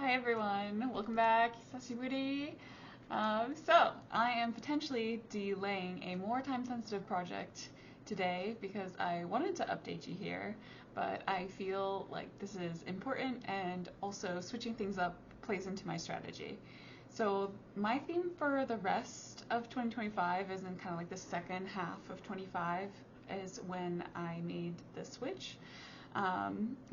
Hi everyone, welcome back. Sashiburi. So I am potentially delaying a more time-sensitive project today because I wanted to update you here, but I feel like this is important and also switching things up plays into my strategy. So my theme for the rest of 2025 is in kind of like the second half of 25 is when I made the switch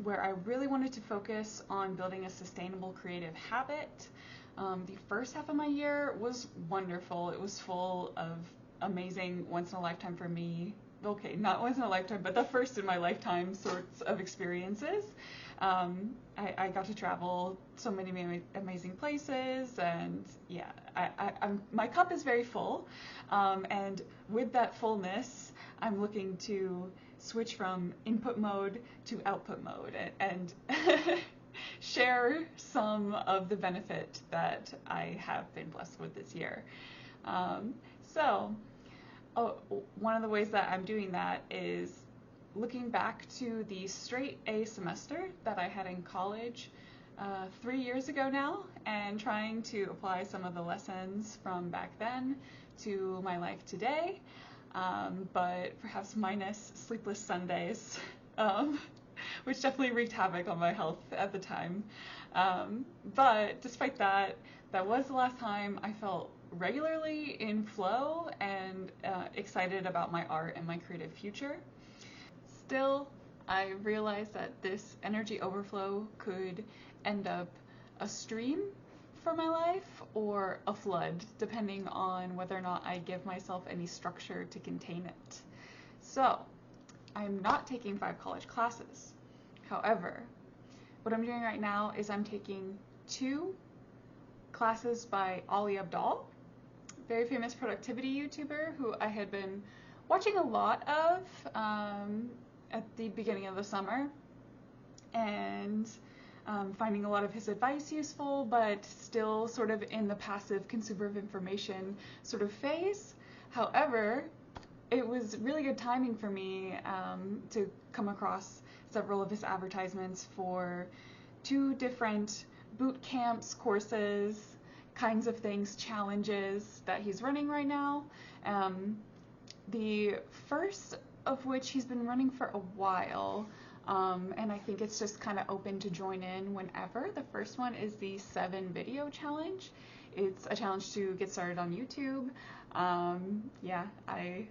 where I really wanted to focus on building a sustainable creative habit. The first half of my year was wonderful. It was full of amazing once in a lifetime for me. Okay, not once in a lifetime, but the first in my lifetime sorts of experiences. I got to travel so many amazing places, and yeah, my cup is very full. And with that fullness, I'm looking to switch from input mode to output mode and share some of the benefit that I have been blessed with this year. So, one of the ways that I'm doing that is looking back to the straight A semester that I had in college 3 years ago now, and trying to apply some of the lessons from back then to my life today. But perhaps minus sleepless Sundays, which definitely wreaked havoc on my health at the time. But despite that, that was the last time I felt regularly in flow and excited about my art and my creative future. Still, I realized that this energy overflow could end up a stream for my life or a flood, depending on whether or not I give myself any structure to contain it. So, I'm not taking 5 college classes. However, what I'm doing right now is I'm taking 2 classes by Abdaal, very famous productivity YouTuber who I had been watching a lot of at the beginning of the summer, and finding a lot of his advice useful, but still sort of in the passive consumer of information sort of phase. However, it was really good timing for me to come across several of his advertisements for 2 different boot camps, courses, kinds of things, challenges that he's running right now. The first of which he's been running for a while, and I think it's just kind of open to join in whenever. The first one is the 7 video challenge. It's a challenge to get started on YouTube. Yeah, I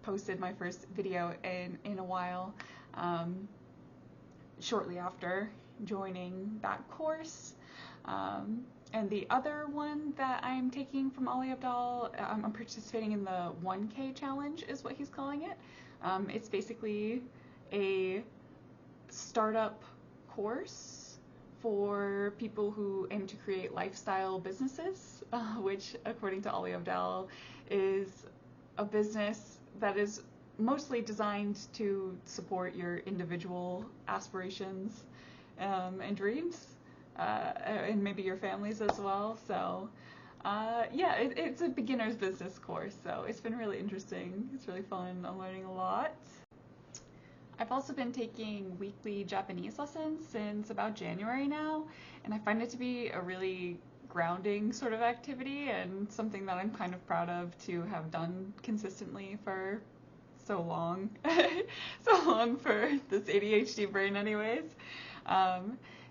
posted my first video in a while shortly after joining that course. And the other one that I'm taking from Ali Abdaal, I'm participating in the 1K challenge is what he's calling it. It's basically a startup course for people who aim to create lifestyle businesses, which according to Ali Abdaal is a business that is mostly designed to support your individual aspirations and dreams, and maybe your families as well. So yeah, it's a beginner's business course, so it's been really interesting. It's really fun. I'm learning a lot. I've also been taking weekly Japanese lessons since about January now, and I find it to be a really grounding sort of activity and something that I'm kind of proud of to have done consistently for so long. So long for this ADHD brain anyways.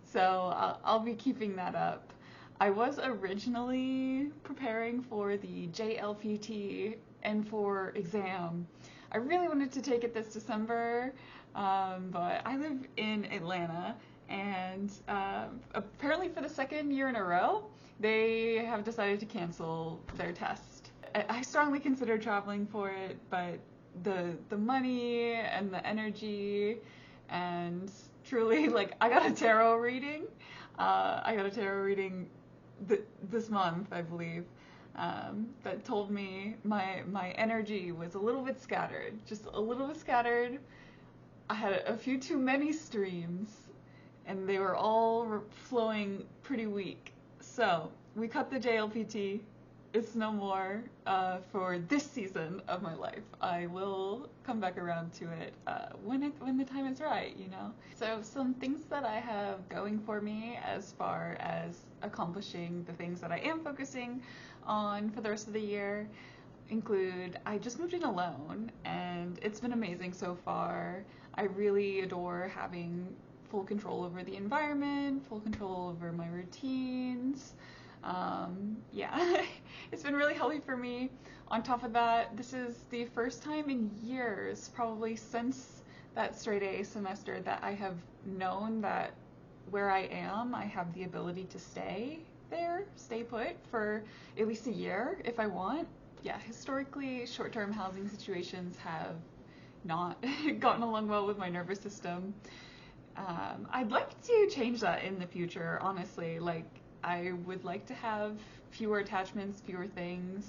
So I'll be keeping that up. I was originally preparing for the JLPT N4 exam. I really wanted to take it this December, but I live in Atlanta, and apparently for the second year in a row, they have decided to cancel their test. I strongly considered traveling for it, but the money and the energy, and truly, like, I got a tarot reading. This month, I believe, that told me my energy was a little bit scattered, just a little bit scattered. I had a few too many streams, and they were all flowing pretty weak. So we cut the JLPT, it's no more for this season of my life. I will come back around to it when the time is right, you know. So some things that I have going for me as far as accomplishing the things that I am focusing on for the rest of the year include I just moved in alone and it's been amazing so far. I really adore having full control over the environment, full control over my routines. Yeah, it's been really healthy for me. On top of that, this is the first time in years, probably since that straight A semester, that I have known that where I am, I have the ability to stay there, stay put for at least a year if I want. Yeah, historically, short-term housing situations have not gotten along well with my nervous system. I'd like to change that in the future, honestly. Like, I would like to have fewer attachments, fewer things,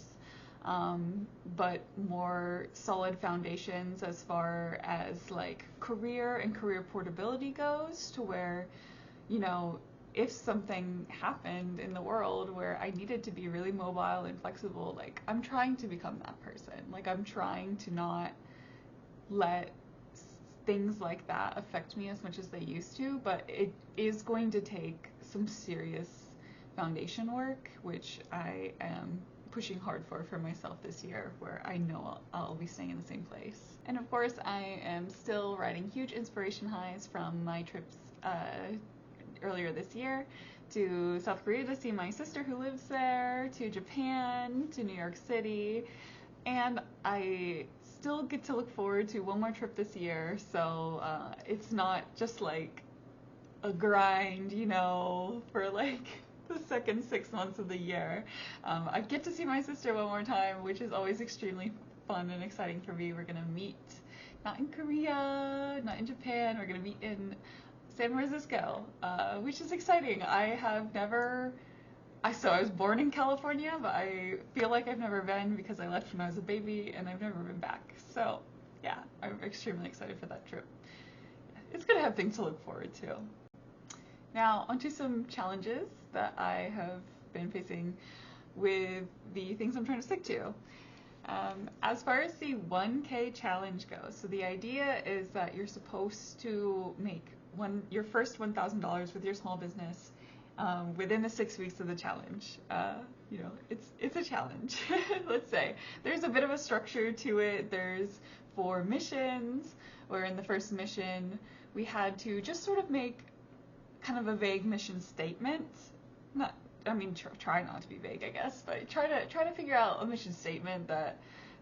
but more solid foundations as far as like career and career portability goes, to where, you know, if something happened in the world where I needed to be really mobile and flexible, like I'm trying to become that person. Like I'm trying to not let things like that affect me as much as they used to, but it is going to take some serious foundation work, which I am pushing hard for myself this year, where I know I'll be staying in the same place. And of course, I am still riding huge inspiration highs from my trips earlier this year to South Korea to see my sister who lives there, to Japan, to New York City, and I still get to look forward to one more trip this year, so it's not just like a grind, you know, for like the second 6 months of the year. I get to see my sister one more time, which is always extremely fun and exciting for me. We're gonna meet not in Korea, not in Japan, we're gonna meet in San Francisco, which is exciting. I was born in California, but I feel like I've never been because I left when I was a baby and I've never been back. So yeah, I'm extremely excited for that trip. It's gonna have things to look forward to. Now, onto some challenges that I have been facing with the things I'm trying to stick to. As far as the 1K challenge goes, so the idea is that you're supposed to make your first $1,000 with your small business within the 6 weeks of the challenge. You know, it's a challenge. Let's say there's a bit of a structure to it. There's 4 missions, where in the first mission we had to just sort of make kind of a vague mission statement. Try not to be vague, I guess, but try to figure out a mission statement that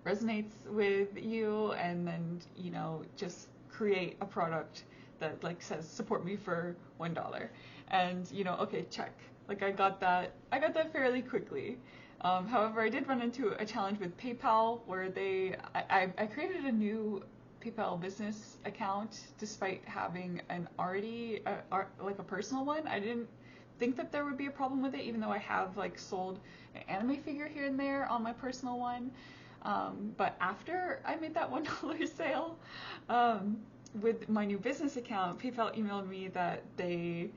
resonates with you, and then, you know, just create a product that like says support me for $1. And, you know, okay, check. Like I got that fairly quickly. However, I did run into a challenge with PayPal where I created a new PayPal business account despite having an already like a personal one. I didn't think that there would be a problem with it, even though I have like sold an anime figure here and there on my personal one. But after I made that $1 sale with my new business account, PayPal emailed me that they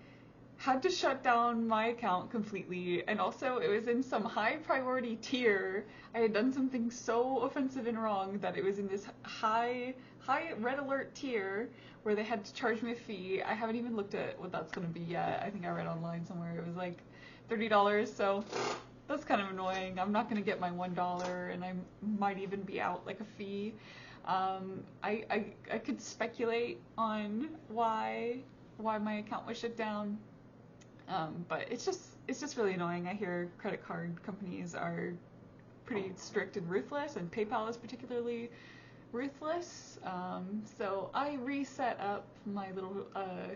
had to shut down my account completely, and also it was in some high priority tier. I had done something so offensive and wrong that it was in this high red alert tier where they had to charge me a fee. I haven't even looked at what that's going to be yet. I think I read online somewhere it was like $30, so that's kind of annoying. I'm not going to get my $1, and I might even be out like a fee. I could speculate on why my account was shut down. But it's just really annoying. I hear credit card companies are pretty strict and ruthless, and PayPal is particularly ruthless. So I reset up my little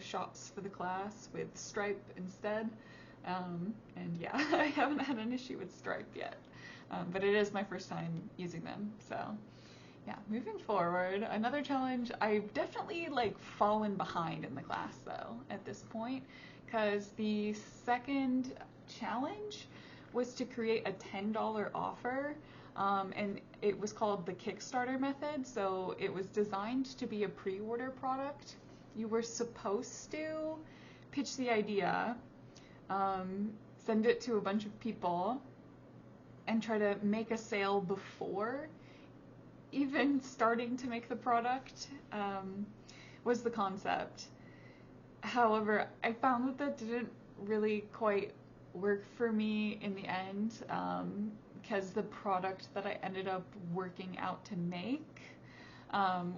shops for the class with Stripe instead. And yeah, I haven't had an issue with Stripe yet. But it is my first time using them, so yeah. Moving forward, another challenge, I've definitely like fallen behind in the class though at this point, because the second challenge was to create a $10 offer, and it was called the Kickstarter method. So it was designed to be a pre-order product. You were supposed to pitch the idea, send it to a bunch of people, and try to make a sale before even starting to make the product, was the concept. However, I found that that didn't really quite work for me in the end, because the product that I ended up working out to make,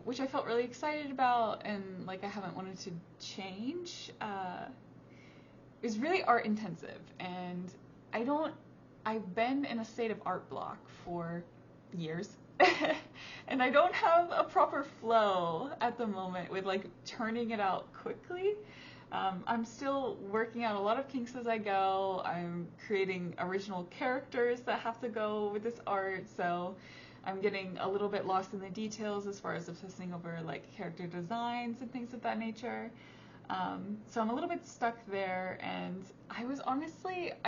which I felt really excited about and like I haven't wanted to change, is really art intensive, and I've been in a state of art block for years. And I don't have a proper flow at the moment with like turning it out quickly. I'm still working out a lot of kinks as I go. I'm creating original characters that have to go with this art, so I'm getting a little bit lost in the details as far as obsessing over like character designs and things of that nature. So I'm a little bit stuck there, and I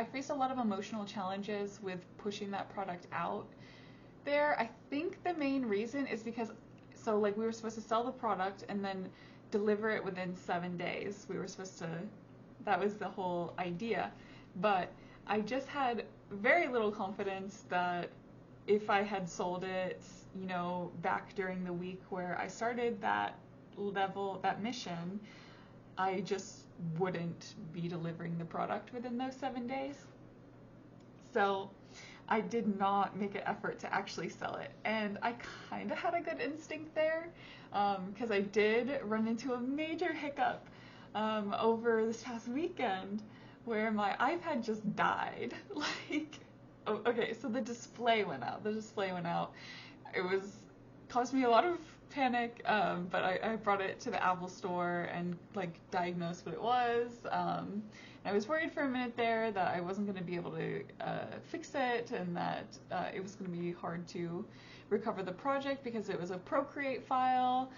faced a lot of emotional challenges with pushing that product out there. I think the main reason is because, so like we were supposed to sell the product and then deliver it within 7 days. That was the whole idea. But I just had very little confidence that if I had sold it, back during the week where I started that mission, I just wouldn't be delivering the product within those 7 days. So I did not make an effort to actually sell it, and I kind of had a good instinct there, because I did run into a major hiccup over this past weekend where my iPad just died. Okay, so the display went out. It caused me a lot of panic, but I brought it to the Apple store and like diagnosed what it was. I was worried for a minute there that I wasn't going to be able to fix it, and that it was going to be hard to recover the project because it was a Procreate file.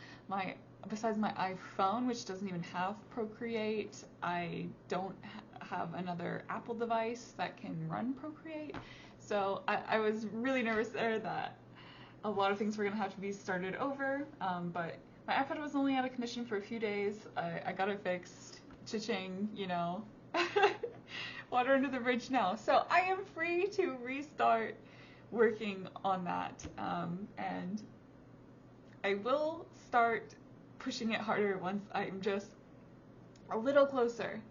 Besides my iPhone, which doesn't even have Procreate, I don't have another Apple device that can run Procreate. So I was really nervous there that a lot of things were going to have to be started over, but my iPad was only out of condition for a few days. I got it fixed. Cha-ching, water under the bridge now. So I am free to restart working on that, and I will start pushing it harder once I'm just a little closer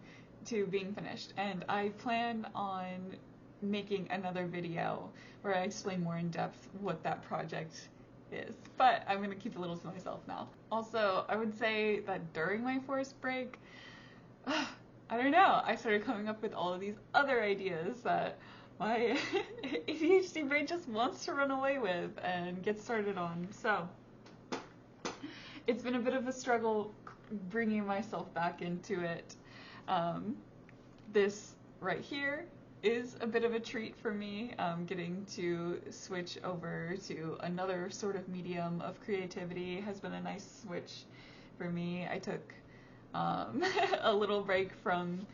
to being finished. And I plan on making another video where I explain more in depth what that project is, but I'm going to keep a little to myself now. Also, I would say that during my forced break, I don't know, I started coming up with all of these other ideas that my ADHD brain just wants to run away with and get started on. So it's been a bit of a struggle bringing myself back into it. This right here is a bit of a treat for me, getting to switch over to another sort of medium of creativity has been a nice switch for me. I took a little break from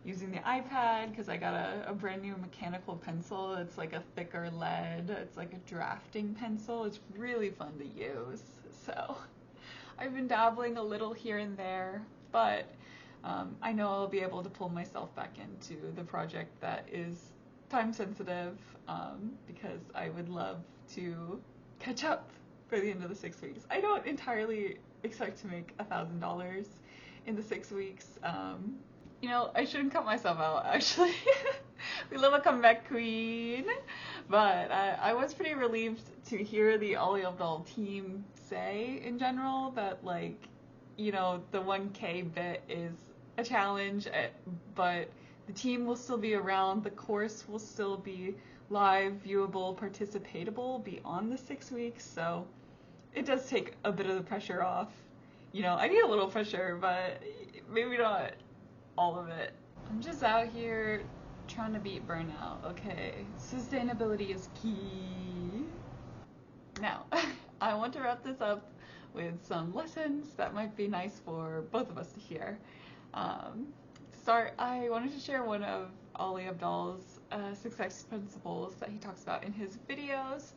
using the iPad because I got a brand new mechanical pencil. It's like a thicker lead. It's like a drafting pencil. It's really fun to use. So I've been dabbling a little here and there, but I know I'll be able to pull myself back into the project that is time sensitive, because I would love to catch up for the end of the 6 weeks. I don't entirely expect to make $1,000 in the 6 weeks. I shouldn't cut myself out, actually. We love a comeback queen. But I was pretty relieved to hear the Abdaal team say in general that, the 1K bit is a challenge, but the team will still be around. The course will still be live, viewable, participatable beyond the 6 weeks. So it does take a bit of the pressure off. I need a little pressure, but maybe not all of it. I'm just out here trying to beat burnout, okay? Sustainability is key. Now, I want to wrap this up with some lessons that might be nice for both of us to hear. I wanted to share one of Ali Abdaal's success principles that he talks about in his videos.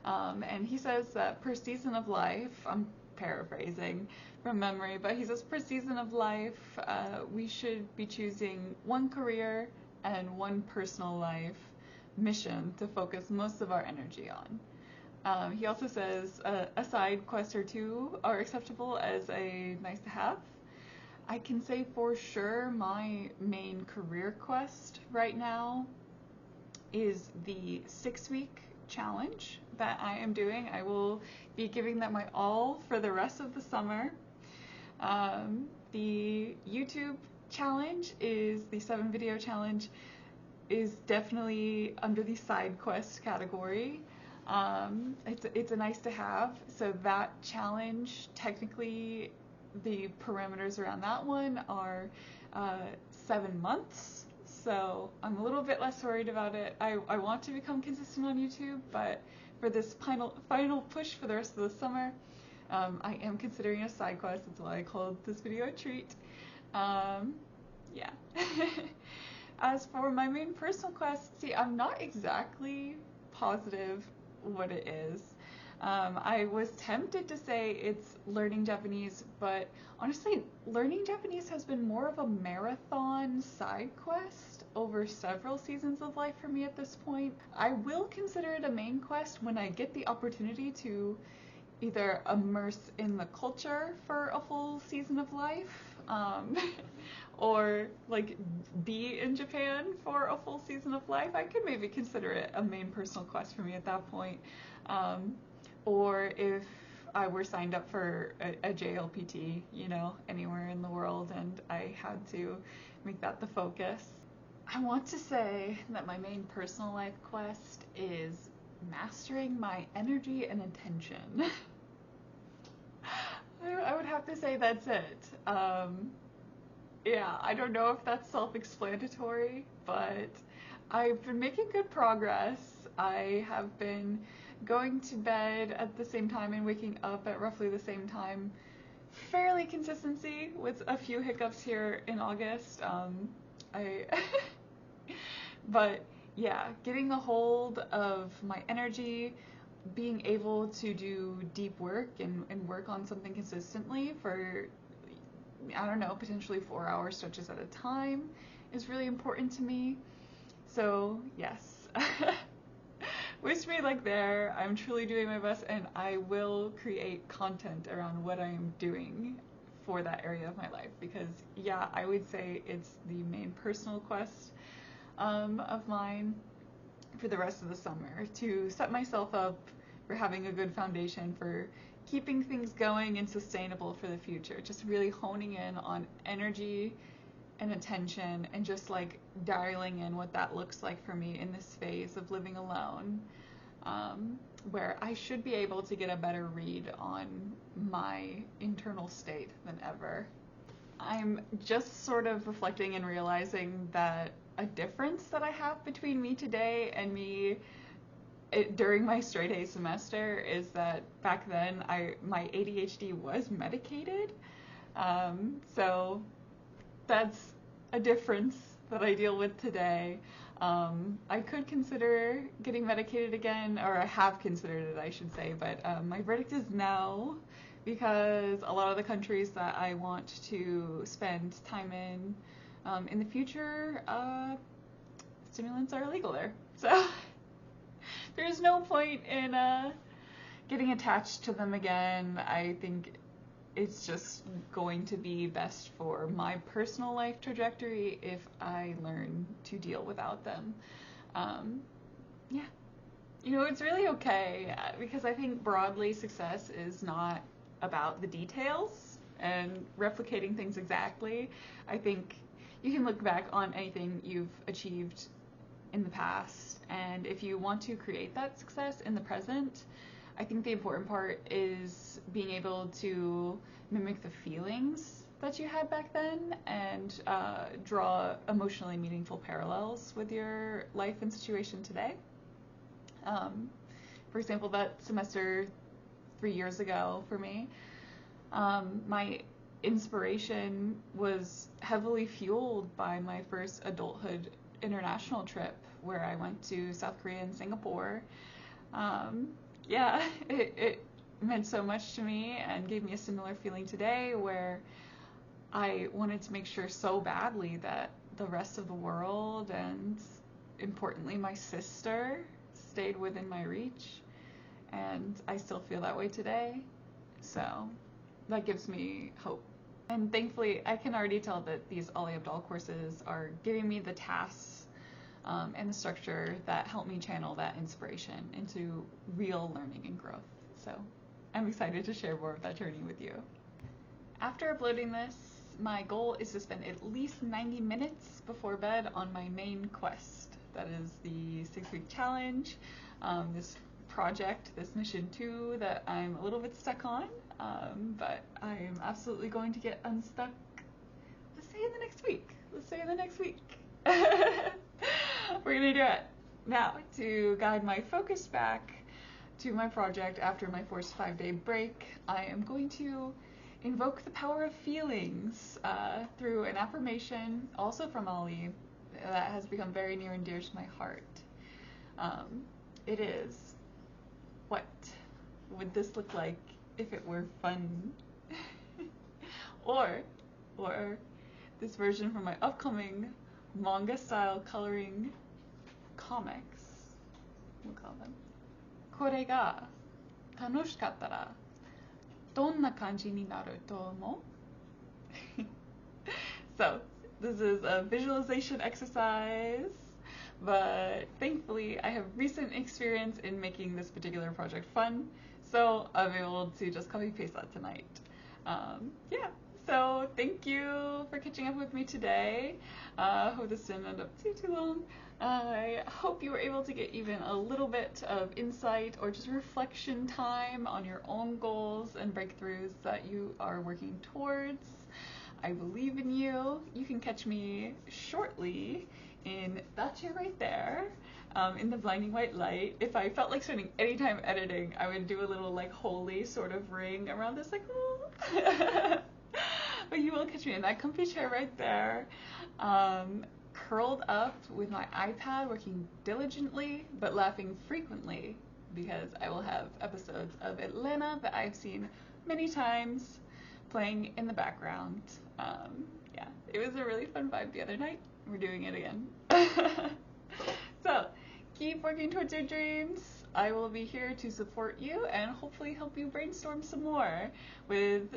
And he says that per season of life, I'm paraphrasing from memory, but he says per season of life, we should be choosing one career and one personal life mission to focus most of our energy on. He also says a side quest or two are acceptable as a nice to have. I can say for sure my main career quest right now is the 6-week challenge that I am doing. I will be giving that my all for the rest of the summer. The YouTube challenge is the 7-video challenge is definitely under the side quest category. It's a nice to have. So that challenge, technically the parameters around that one are 7 months. So I'm a little bit less worried about it. I want to become consistent on YouTube, but for this final push for the rest of the summer, I am considering a side quest. That's why I called this video a treat. Yeah. As for my main personal quest, see, I'm not exactly positive what it is. I was tempted to say it's learning Japanese, but honestly, learning Japanese has been more of a marathon side quest over several seasons of life for me at this point. I will consider it a main quest when I get the opportunity to either immerse in the culture for a full season of life, or like be in Japan for a full season of life. I could maybe consider it a main personal quest for me at that point. Or if I were signed up for a JLPT, anywhere in the world, and I had to make that the focus. I want to say that my main personal life quest is mastering my energy and attention. I would have to say that's it. Yeah, I don't know if that's self-explanatory, but I've been making good progress. I have been going to bed at the same time and waking up at roughly the same time, fairly consistency with a few hiccups here in August. But yeah, getting a hold of my energy, being able to do deep work and work on something consistently for, I don't know, potentially 4-hour stretches at a time is really important to me. So yes. Wish me luck there. I'm truly doing my best, and I will create content around what I'm doing for that area of my life, because yeah, I would say it's the main personal quest of mine for the rest of the summer, to set myself up for having a good foundation for keeping things going and sustainable for the future. Just really honing in on energy and attention, and just like dialing in what that looks like for me in this phase of living alone, where I should be able to get a better read on my internal state than ever. I'm just sort of reflecting and realizing that a difference that I have between me today and me during my straight A semester is that back then my ADHD was medicated. So that's a difference that I deal with today. I could consider getting medicated again, or I have considered it, I should say, but my verdict is no, because a lot of the countries that I want to spend time in the future, stimulants are illegal there. So there's no point in getting attached to them again. I think it's just going to be best for my personal life trajectory if I learn to deal without them. Yeah. It's really okay, because I think broadly success is not about the details and replicating things exactly. I think you can look back on anything you've achieved in the past, and if you want to create that success in the present, I think the important part is being able to mimic the feelings that you had back then, and draw emotionally meaningful parallels with your life and situation today. For example, that semester 3 years ago for me, my inspiration was heavily fueled by my first adulthood international trip, where I went to South Korea and Singapore. Yeah, it meant so much to me and gave me a similar feeling today, where I wanted to make sure so badly that the rest of the world and importantly, my sister stayed within my reach, and I still feel that way today. So that gives me hope. And thankfully, I can already tell that these Ali Abdaal courses are giving me the tasks and the structure that help me channel that inspiration into real learning and growth. So I'm excited to share more of that journey with you. After uploading this, my goal is to spend at least 90 minutes before bed on my main quest. That is the 6-week challenge, this project, this mission 2 that I'm a little bit stuck on, but I'm absolutely going to get unstuck, let's say in the next week. We're gonna do it. Now, to guide my focus back to my project after my forced 5-day break, I am going to invoke the power of feelings through an affirmation, also from Ali, that has become very near and dear to my heart. It is, what would this look like if it were fun? or this version from my upcoming manga-style coloring comics, we'll call them. これが楽しかったらどんな感じになると思う? So, this is a visualization exercise, but thankfully I have recent experience in making this particular project fun, so I'm able to just copy paste that tonight. Yeah, so thank you for catching up with me today. Hope this didn't end up too long. I hope you were able to get even a little bit of insight or just reflection time on your own goals and breakthroughs that you are working towards. I believe in you. You can catch me shortly in that chair right there, in the blinding white light. If I felt like spending any time editing, I would do a little like holy sort of ring around this, like, oh. But you will catch me in that comfy chair right there, curled up with my iPad, working diligently but laughing frequently, because I will have episodes of Atlanta that I've seen many times playing in the background. Yeah, it was a really fun vibe the other night. We're doing it again. So keep working towards your dreams. I will be here to support you and hopefully help you brainstorm some more with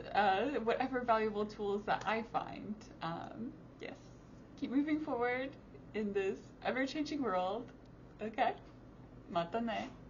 whatever valuable tools that I find. Yes, keep moving forward in this ever-changing world. Okay? Mata ne.